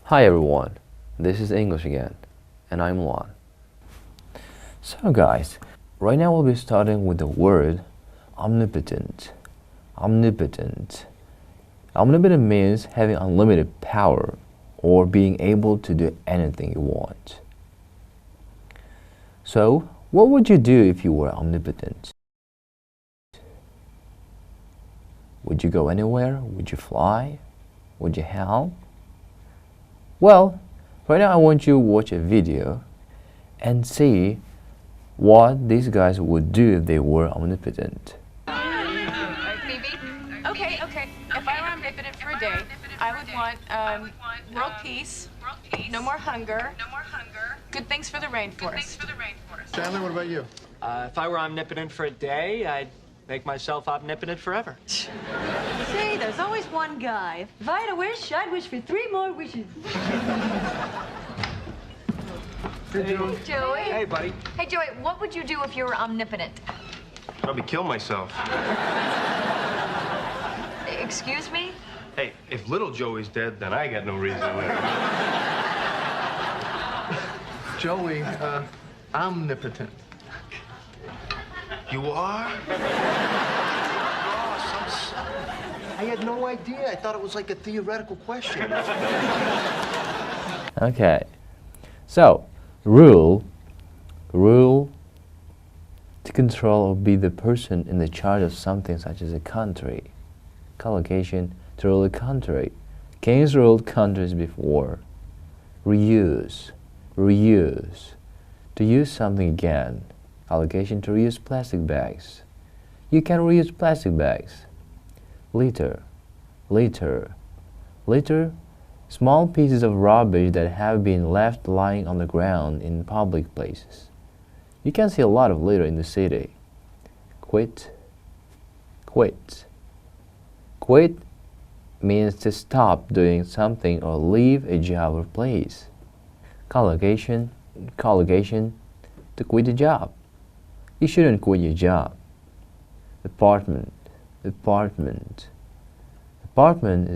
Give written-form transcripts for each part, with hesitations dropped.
Hi everyone, this is English again, and I'm Luan. So guys, right now we'll be starting with the word omnipotent. Omnipotent. Omnipotent means having unlimited power or being able to do anything you want. So, what would you do if you were omnipotent? Would you go anywhere? Would you fly? Would you help? Well, right now I want you to watch a video and see what these guys would do if they were omnipotent. Phoebe? Okay. If I were omnipotent for a day, I would want world peace, no more hunger, good things for the rainforest. Chandler, what about you? If I were omnipotent for a day, I'd make myself omnipotent forever. Say, there's always one guy. If I had a wish, I'd wish for 3 more wishes. Hey, Joey? Hey, buddy. Hey, Joey, what would you do if you were omnipotent? Probably kill myself. Excuse me? Hey, if little Joey's dead, then I got no reason to live. Joey, omnipotent. You are? I had no idea. I thought it was like a theoretical question. Okay, so rule to control or be the person in the charge of something such as a country. Collocation, to rule a country. Kings ruled countries before. Reuse, to use something again. Allocation, to reuse plastic bags. You can reuse plastic bags. Litter, small pieces of rubbish that have been left lying on the ground in public places. You can see a lot of litter in the city. Quit means to stop doing something or leave a job or place. Collocation, to quit a job. You shouldn't quit your job. Apartment is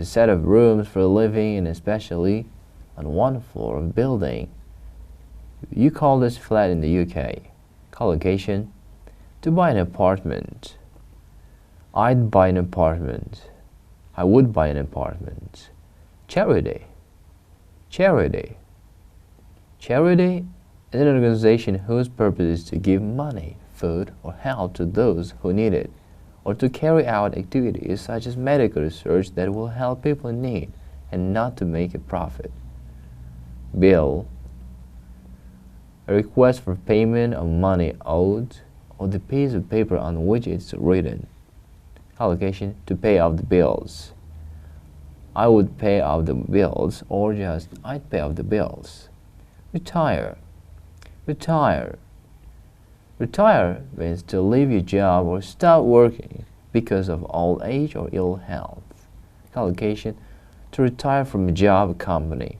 a set of rooms for living, and especially on one floor of a building. You call this flat in the UK. Collocation, to buy an apartment. I'd buy an apartment. I would buy an apartment. Charity is an organization whose purpose is to give money, food, or help to those who need it, or to carry out activities such as medical research that will help people in need and not to make a profit. Bill, a request for payment of money owed or the piece of paper on which it's written. Allocation, to pay off the bills. I would pay off the bills, or just I'd pay off the bills. Retire means to leave your job or stop working because of old age or ill health. Collocation, to retire from a job or company.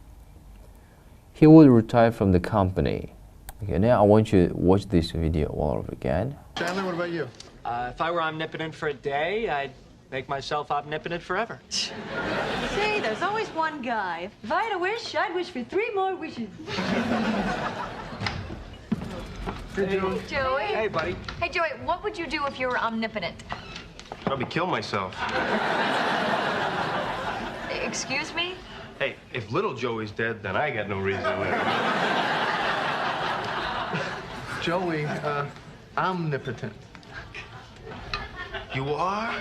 He would retire from the company. Okay, now I want you to watch this video all over again. Chandler, what about you? If I were omnipotent for a day, I'd make myself omnipotent forever. Say, there's always one guy. If I had a wish, I'd wish for 3 more wishes. Joey? Hey, buddy. Hey, Joey, what would you do if you were omnipotent? Probably kill myself. Excuse me? Hey, if little Joey's dead, then I got no reason to live. Joey, omnipotent. You are?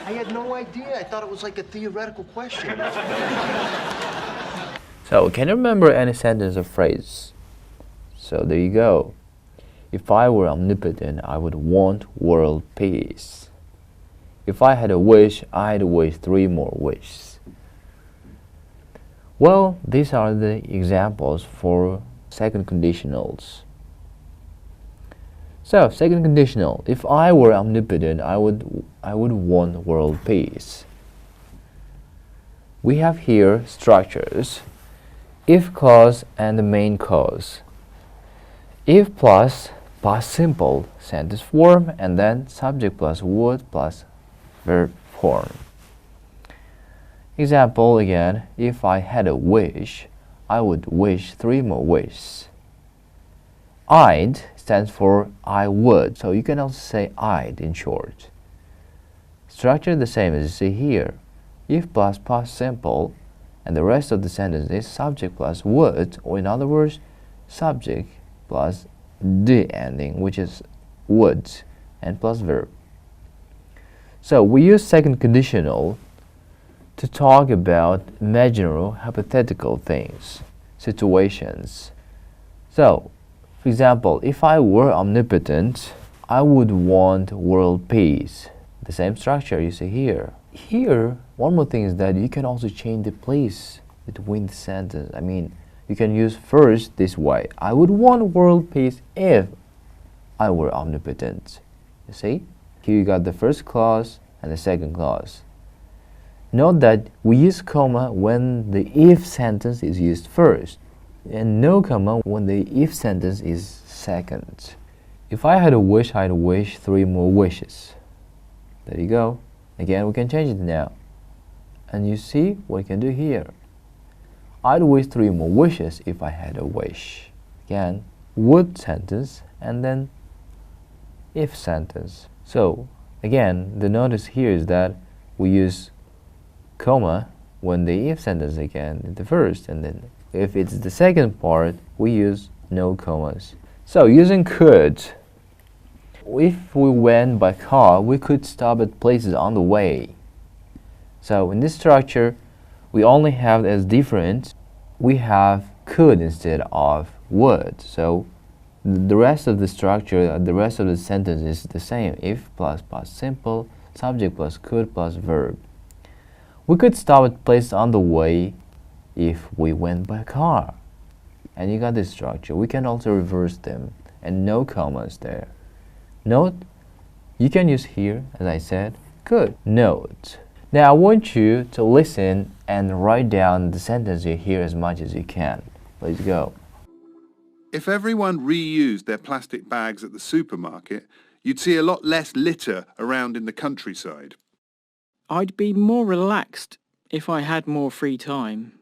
I had no idea. I thought it was like a theoretical question. So, can you remember any sentence or phrase? So, there you go. If I were omnipotent, I would want world peace. If I had a wish, I'd wish 3 more wishes. Well, these are the examples for second conditionals. So, second conditional. If I were omnipotent, I would want world peace. We have here structures. If clause and the main clause. If plus past simple sentence form, and then subject plus would plus verb form. Example again, if I had a wish, I would wish 3 more wishes. I'd stands for I would, so you can also say I'd in short. Structure the same as you see here. If plus past simple, and the rest of the sentence is subject plus would, or in other words, subject plus the ending, which is would, and plus verb. So we use second conditional to talk about imaginary hypothetical things, situations. So, for example, if I were omnipotent, I would want world peace. The same structure you see here. Here, one more thing is that you can also change the place between the sentence. I mean, you can use first this way. I would want world peace if I were omnipotent. You see? Here you got the first clause and the second clause. Note that we use comma when the if sentence is used first, and no comma when the if sentence is second. If I had a wish, I'd wish 3 more wishes. There you go. Again, we can change it now. And you see what we can do here. I'd wish 3 more wishes if I had a wish. Again, would sentence and then if sentence. So, again, the notice here is that we use comma when the if sentence again in the first, and then if it's the second part, we use no commas. So, using could, if we went by car, we could stop at places on the way. So, in this structure, we only have as different, we have could instead of would. So, the rest of the structure, the rest of the sentence is the same. If plus past simple, subject plus could plus verb. We could stop at places on the way if we went by car. And you got this structure. We can also reverse them, and no commas there. Note, you can use here, as I said, could. Note. Now I want you to listen and write down the sentence you hear as much as you can. Let's go. If everyone reused their plastic bags at the supermarket, you'd see a lot less litter around in the countryside. I'd be more relaxed if I had more free time.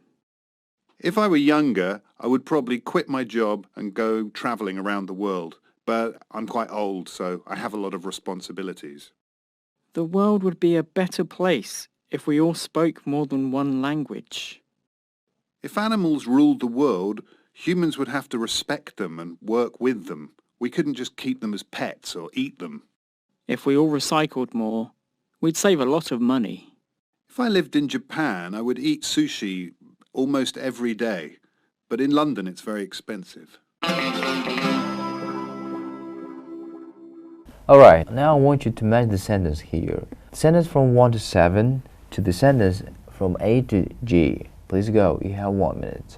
If I were younger, I would probably quit my job and go travelling around the world. But I'm quite old, so I have a lot of responsibilities. The world would be a better place if we all spoke more than one language. If animals ruled the world, humans would have to respect them and work with them. We couldn't just keep them as pets or eat them. If we all recycled more, we'd save a lot of money. If I lived in Japan, I would eat sushi almost every day. But in London, it's very expensive. Alright, now I want you to match the sentence here. The sentence from 1 to 7 to the sentence from A to G. Please go, you have 1 minute.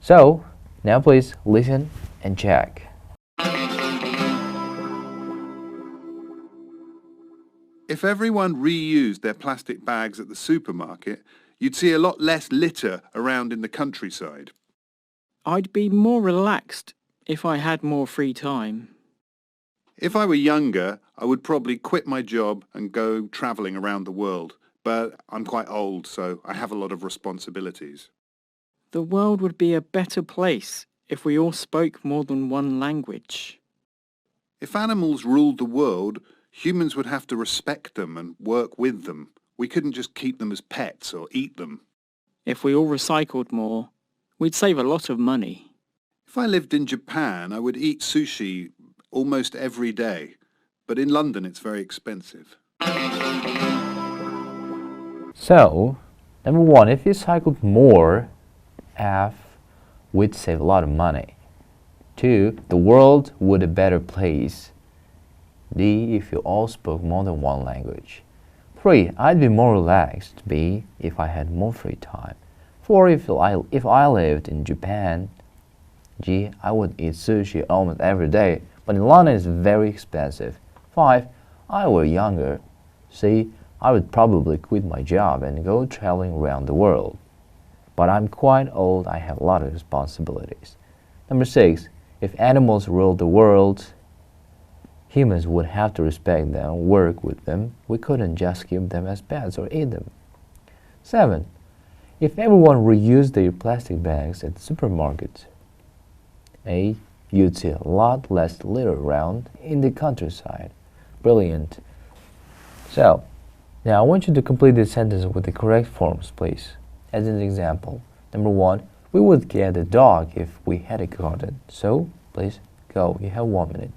So, now please listen and check. If everyone reused their plastic bags at the supermarket, you'd see a lot less litter around in the countryside. I'd be more relaxed if I had more free time. If I were younger, I would probably quit my job and go travelling around the world, but I'm quite old, so I have a lot of responsibilities. The world would be a better place if we all spoke more than one language. If animals ruled the world, humans would have to respect them and work with them. We couldn't just keep them as pets or eat them. If we all recycled more, we'd save a lot of money. If I lived in Japan, I would eat sushi almost every day, but in London it's very expensive. So, number one, if you cycled more, F, we'd save a lot of money. 2, the world would be a better place. D, if you all spoke more than one language. 3, I'd be more relaxed. B, if I had more free time. 4, if I lived in Japan. G, I would eat sushi almost every day, but in London it's very expensive. 5, I were younger. C, I would probably quit my job and go traveling around the world. But I'm quite old, I have a lot of responsibilities. Number 6, if animals ruled the world, humans would have to respect them, work with them. We couldn't just keep them as pets or eat them. 7, if everyone reused their plastic bags at the supermarket, A, you'd see a lot less litter around in the countryside. Brilliant. So, now I want you to complete this sentence with the correct forms, please. As an example, number 1, we would get a dog if we had a garden. So, please go. You have 1 minute.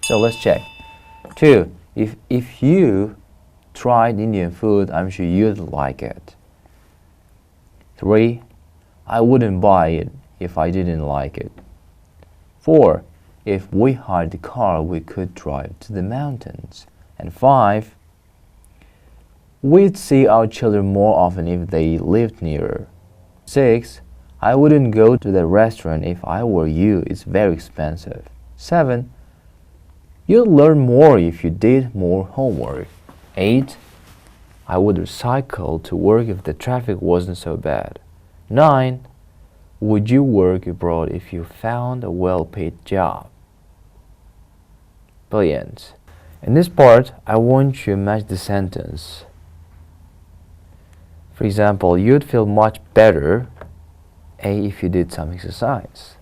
So let's check. 2, if you tried Indian food, I'm sure you'd like it. 3, I wouldn't buy it if I didn't like it. 4, if we hired a car, we could drive to the mountains. And 5, we'd see our children more often if they lived nearer. 6, I wouldn't go to the restaurant if I were you, it's very expensive. 7, you'd learn more if you did more homework. 8, I would recycle to work if the traffic wasn't so bad. 9, would you work abroad if you found a well-paid job? Brilliant. In this part, I want you to match the sentence. For example, you'd feel much better, A, if you did some exercise.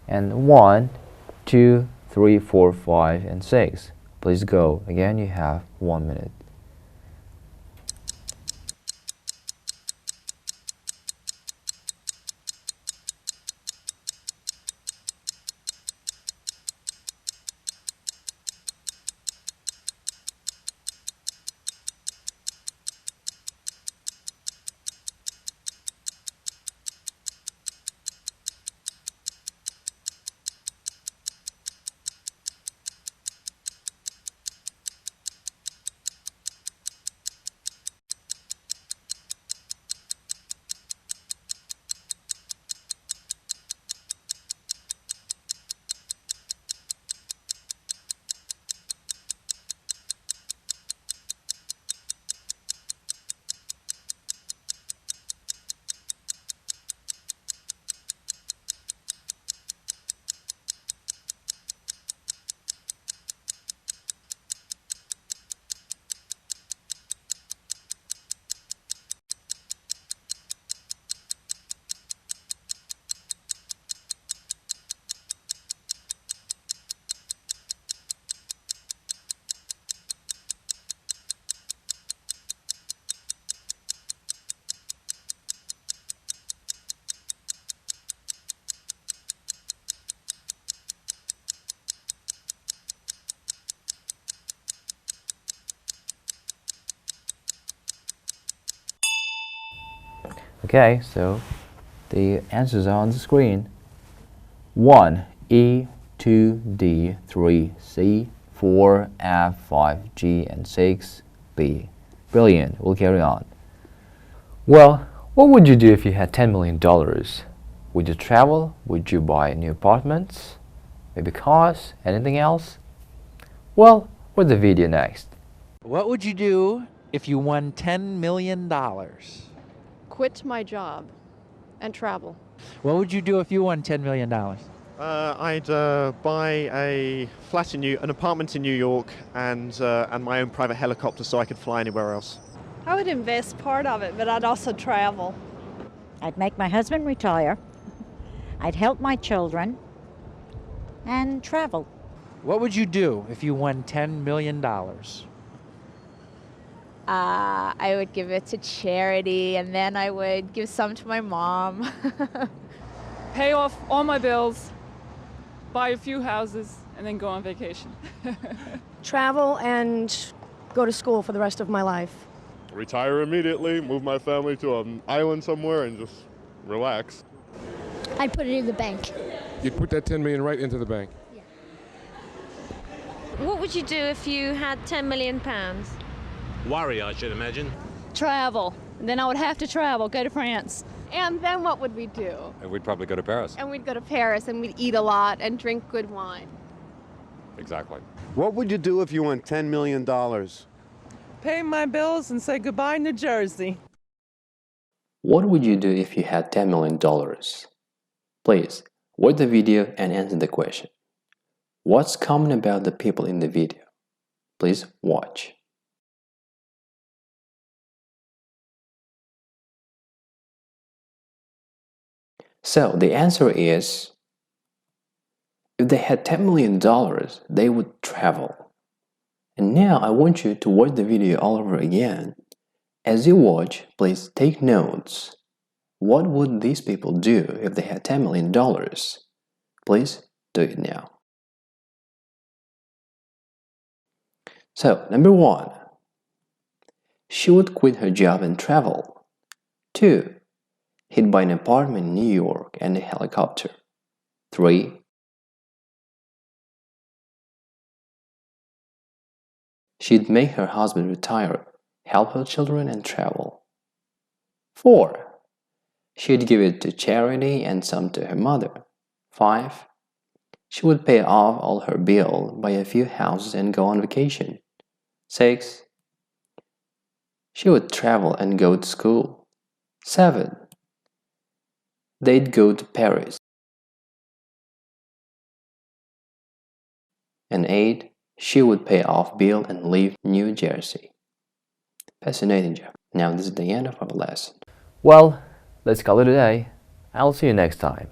And 1, 2, 3, 4, 5, and 6. Please go. Again, you have 1 minute. Okay, so the answers are on the screen. 1 E, 2 D, 3 C, 4 F, 5 G, and 6 B. Brilliant. We'll carry on. Well, what would you do if you had $10 million? Would you travel? Would you buy new apartments? Maybe cars? Anything else? Well, watch the video next. What would you do if you won $10 million? Quit my job and travel. What would you do if you won $10 million? I'd buy an apartment in New York, and my own private helicopter so I could fly anywhere else. I would invest part of it, but I'd also travel. I'd make my husband retire. I'd help my children and travel. What would you do if you won $10 million? I would give it to charity, and then I would give some to my mom. Pay off all my bills, buy a few houses, and then go on vacation. Travel and go to school for the rest of my life. Retire immediately, move my family to an island somewhere, and just relax. I'd put it in the bank. You'd put that 10 million right into the bank? Yeah. What would you do if you had 10 million pounds? Worry, I should imagine. Travel. And then I would have to travel, go to France. And then what would we do? And we'd probably go to Paris. And we'd go to Paris and we'd eat a lot and drink good wine. Exactly. What would you do if you won $10 million? Pay my bills and say goodbye, New Jersey. What would you do if you had $10 million? Please, watch the video and answer the question. What's common about the people in the video? Please watch. So the answer is, if they had $10 million, they would travel. And now I want you to watch the video all over again. As you watch, please take notes. What would these people do if they had $10 million? Please do it now. So, number 1. She would quit her job and travel. 2. He'd buy an apartment in New York and a helicopter. 3. She'd make her husband retire, help her children, and travel. 4. She'd give it to charity and some to her mother. 5. She would pay off all her bills, buy a few houses, and go on vacation. 6. She would travel and go to school. 7. They'd go to Paris. And 8. She would pay off bill and leave New Jersey. Fascinating job. Now this is the end of our lesson. Well, let's call it a day. I'll see you next time.